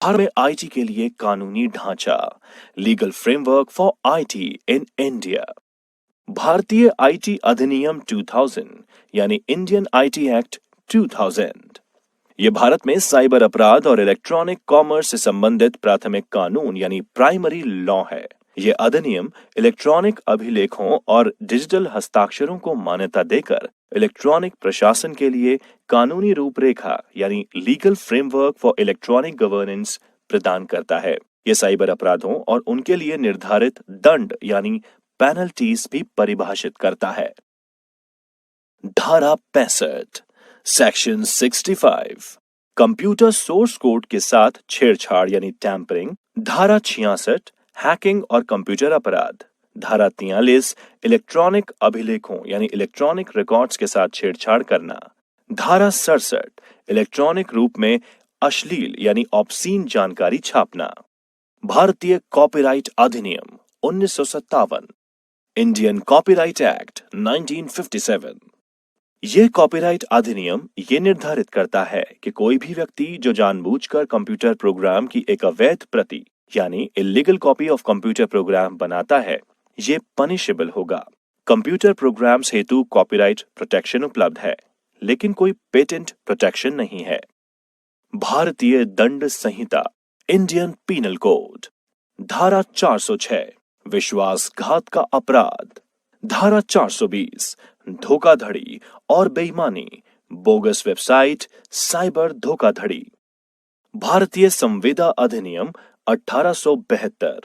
भारत में आईटी के लिए कानूनी ढांचा, legal framework for IT in India. भारतीय आईटी अधिनियम 2000 यानी इंडियन आईटी एक्ट 2000। ये भारत में साइबर अपराध और इलेक्ट्रॉनिक कॉमर्स से संबंधित प्राथमिक कानून यानी प्राइमरी लॉ है। ये अधिनियम इलेक्ट्रॉनिक अभिलेखों और डिजिटल हस्ताक्षरों को मान्यता देकर इलेक्ट्रॉनिक प्रशासन के लिए कानूनी रूपरेखा यानी legal framework for electronic governance प्रदान करता है। ये साइबर अपराधों और उनके लिए निर्धारित दंड यानी पेनल्टीज भी परिभाषित करता है। धारा 65 सेक्शन 65 कंप्यूटर सोर्स कोड के साथ छेड़छाड़ यानी टैंपरिंग। धारा 66 हैकिंग और कंप्यूटर अपराध। धारा 43 इलेक्ट्रॉनिक अभिलेखों यानी इलेक्ट्रॉनिक रिकॉर्ड्स के साथ छेड़छाड़ करना। धारा 67 इलेक्ट्रॉनिक रूप में अश्लील यानी ऑब्सीन जानकारी छापना। भारतीय कॉपीराइट अधिनियम 1957, इंडियन कॉपीराइट एक्ट 1957। ये कॉपीराइट अधिनियम ये निर्धारित करता है कि कोई भी व्यक्ति जो जानबूझकर कंप्यूटर प्रोग्राम की एक अवैध प्रति यानी illegal copy of computer program बनाता है, ये पनिशेबल होगा। कंप्यूटर प्रोग्राम्स हेतु कॉपीराइट प्रोटेक्शन उपलब्ध है, लेकिन कोई पेटेंट प्रोटेक्शन नहीं है। भारतीय दंड संहिता इंडियन पीनल कोड। धारा 406 विश्वासघात का अपराध। धारा 420 धोखाधड़ी और बेईमानी, बोगस वेबसाइट, साइबर धोखाधड़ी। भारतीय संविदा अधिनियम 1872,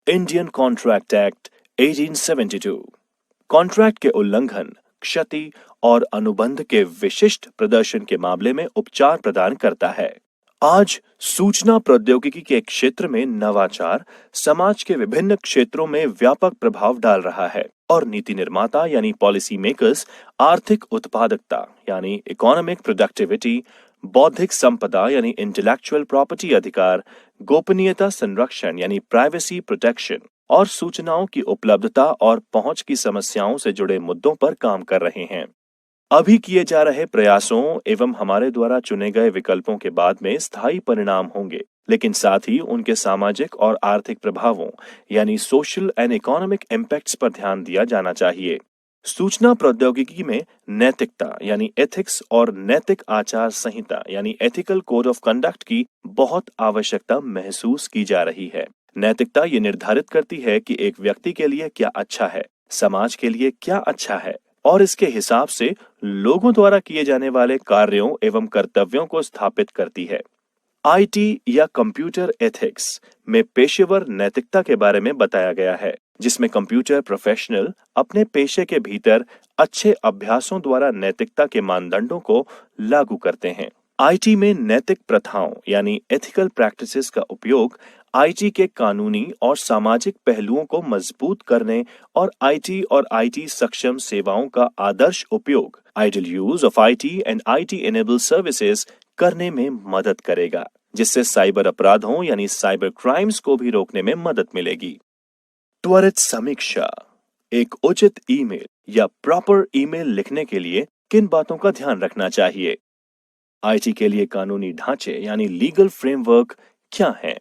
इंडियन कॉन्ट्रैक्ट एक्ट 1872 कॉन्ट्रैक्ट के उल्लंघन, क्षति और अनुबंध के विशिष्ट प्रदर्शन के मामले में उपचार प्रदान करता है। आज सूचना प्रौद्योगिकी के क्षेत्र में नवाचार समाज के विभिन्न क्षेत्रों में व्यापक प्रभाव डाल रहा है और नीति निर्माता यानी पॉलिसी मेकर्स आर्थिक उत्पादकता यानी इकोनॉमिक प्रोडक्टिविटी, बौद्धिक संपदा यानी इंटेलेक्चुअल प्रॉपर्टी अधिकार, गोपनीयता संरक्षण यानी प्राइवेसी प्रोटेक्शन और सूचनाओं की उपलब्धता और पहुंच की समस्याओं से जुड़े मुद्दों पर काम कर रहे हैं। अभी किए जा रहे प्रयासों एवं हमारे द्वारा चुने गए विकल्पों के बाद में स्थायी परिणाम होंगे, लेकिन साथ ही उनके सामाजिक और आर्थिक प्रभावों यानी सोशल एंड इकोनॉमिक इम्पैक्ट्स पर ध्यान दिया जाना चाहिए। सूचना प्रौद्योगिकी में नैतिकता यानी एथिक्स और नैतिक आचार संहिता यानी एथिकल कोड ऑफ कंडक्ट की बहुत आवश्यकता महसूस की जा रही है। नैतिकता ये निर्धारित करती है कि एक व्यक्ति के लिए क्या अच्छा है, समाज के लिए क्या अच्छा है और इसके हिसाब से लोगों द्वारा किए जाने वाले कार्यों एवं कर्तव्यों को स्थापित करती है। आईटी या कंप्यूटर एथिक्स में पेशेवर नैतिकता के बारे में बताया गया है, जिसमें कंप्यूटर प्रोफेशनल अपने पेशे के भीतर अच्छे अभ्यासों द्वारा नैतिकता के मानदंडों को लागू करते हैं। आईटी में नैतिक प्रथाओं यानी एथिकल प्रैक्टिसेस का उपयोग आईटी के कानूनी और सामाजिक पहलुओं को मजबूत करने और आईटी सक्षम सेवाओं का आदर्श उपयोग ideal use of IT and IT enable services करने में मदद करेगा, जिससे साइबर अपराधों यानी साइबर क्राइम्स को भी रोकने में मदद मिलेगी। त्वरित समीक्षा। एक उचित ईमेल या प्रॉपर ईमेल लिखने के लिए किन बातों का ध्यान रखना चाहिए? आईटी के लिए कानूनी ढांचे यानी लीगल फ्रेमवर्क क्या हैं?